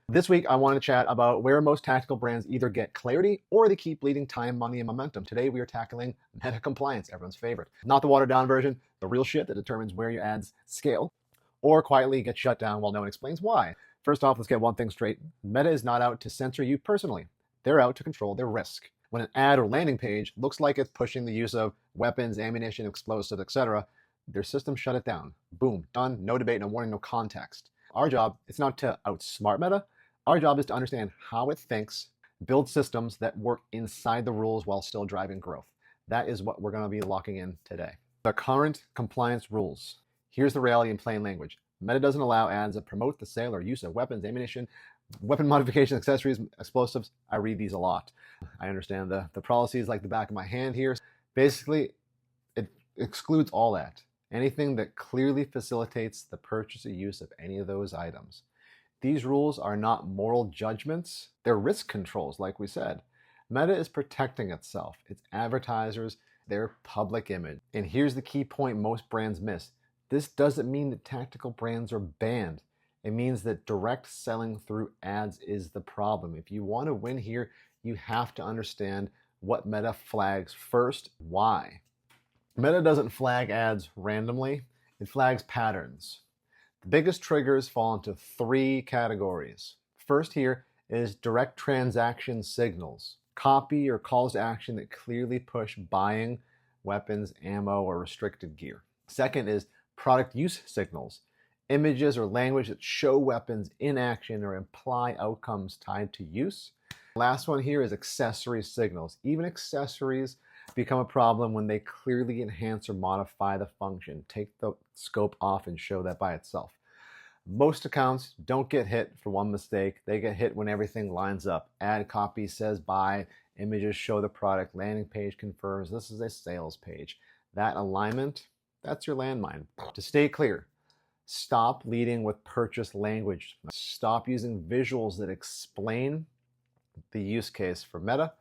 This week, I want to chat about where most tactical brands either get clarity or they keep bleeding time, money, and momentum. Today, we are tackling meta compliance, everyone's favorite. Not the watered down version, the real shit that determines where your ads scale or quietly get shut down while no one explains why. First off, let's get one thing straight. Meta is not out to censor you personally. They're out to control their risk. When an ad or landing page looks like it's pushing the use of weapons, ammunition, explosives, etc., their system shut it down. Boom, done, no debate, no warning, no context. Our job is not to outsmart Meta. Our job is to understand how it thinks, build systems that work inside the rules while still driving growth. That is what we're going to be locking in today. The current compliance rules. Here's the reality in plain language. Meta doesn't allow ads that promote the sale or use of weapons, ammunition, weapon modification, accessories, explosives. I read these a lot. I understand the policies like the back of my hand here. Basically, it excludes all that. Anything that clearly facilitates the purchase or use of any of those items. These rules are not moral judgments. They're risk controls, like we said. Meta is protecting itself, its advertisers, their public image. And here's the key point most brands miss. This doesn't mean that tactical brands are banned. It means that direct selling through ads is the problem. If you want to win here, you have to understand what Meta flags first, why. Meta doesn't flag ads randomly. It flags patterns. The biggest triggers fall into three categories. First here is direct transaction signals. Copy or calls to action that clearly push buying weapons, ammo, or restricted gear. Second is product use signals. Images or language that show weapons in action or imply outcomes tied to use. Last one here is accessory signals. Even accessories become a problem when they clearly enhance or modify the function. Take the scope off and show that by itself. Most accounts don't get hit for one mistake. They get hit when everything lines up. Ad copy says buy, images show the product, landing page confirms this is a sales page. That alignment, that's your landmine. To stay clear, stop leading with purchase language. Stop using visuals that explain the use case for Meta.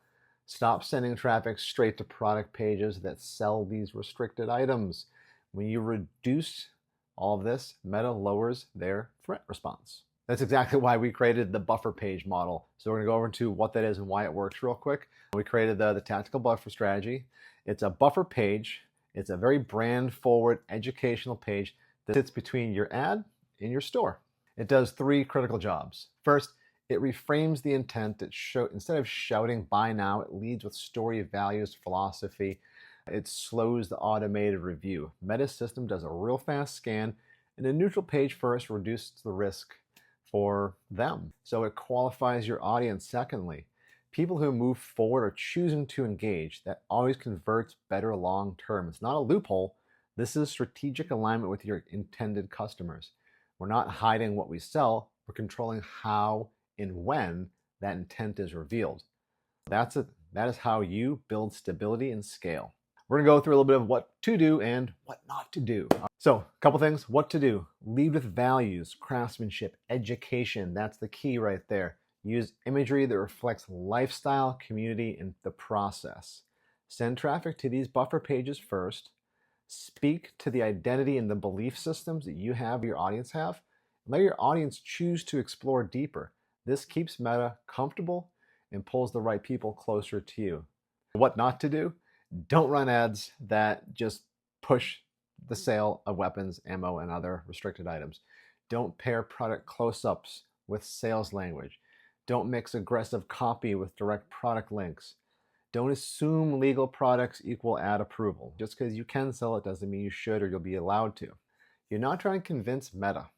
Stop sending traffic straight to product pages that sell these restricted items. When you reduce all of this, Meta lowers their threat response. That's exactly why we created the buffer page model. So we're going to go over into what that is and why it works real quick. We created the tactical buffer strategy. It's a buffer page. It's a very brand forward educational page that sits between your ad and your store. It does three critical jobs. First, it reframes the intent that instead of shouting buy now, it leads with story, values, philosophy. It slows the automated review. Meta's system does a real fast scan, and a neutral page first reduces the risk for them. So it qualifies your audience. Secondly, people who move forward are choosing to engage. That always converts better long term. It's not a loophole. This is strategic alignment with your intended customers. We're not hiding what we sell. We're controlling how and when that intent is revealed. That is how you build stability and scale. We're going to go through a little bit of what to do and what not to do. So, a couple things. What to do. Lead with values, craftsmanship, education. That's the key right there. Use imagery that reflects lifestyle, community, and the process. Send traffic to these buffer pages first. Speak to the identity and the belief systems that you have, your audience have. Let your audience choose to explore deeper. This keeps Meta comfortable and pulls the right people closer to you. What not to do? Don't run ads that just push the sale of weapons, ammo, and other restricted items. Don't pair product close-ups with sales language. Don't mix aggressive copy with direct product links. Don't assume legal products equal ad approval. Just because you can sell it doesn't mean you should or you'll be allowed to. You're not trying to convince Meta.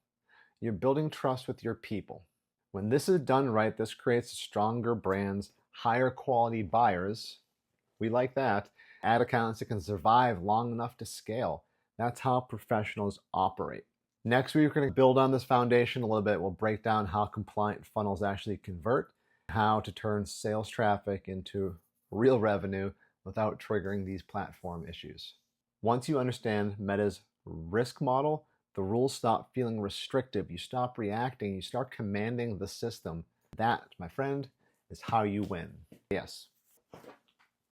You're building trust with your people. When this is done right, this creates stronger brands, higher quality buyers. We like that. Ad accounts that can survive long enough to scale. That's how professionals operate. Next, we're going to build on this foundation a little bit. We'll break down how compliant funnels actually convert, how to turn sales traffic into real revenue without triggering these platform issues. Once you understand Meta's risk model, the rules stop feeling restrictive. You stop reacting. You start commanding the system. That, my friend, is how you win. Yes.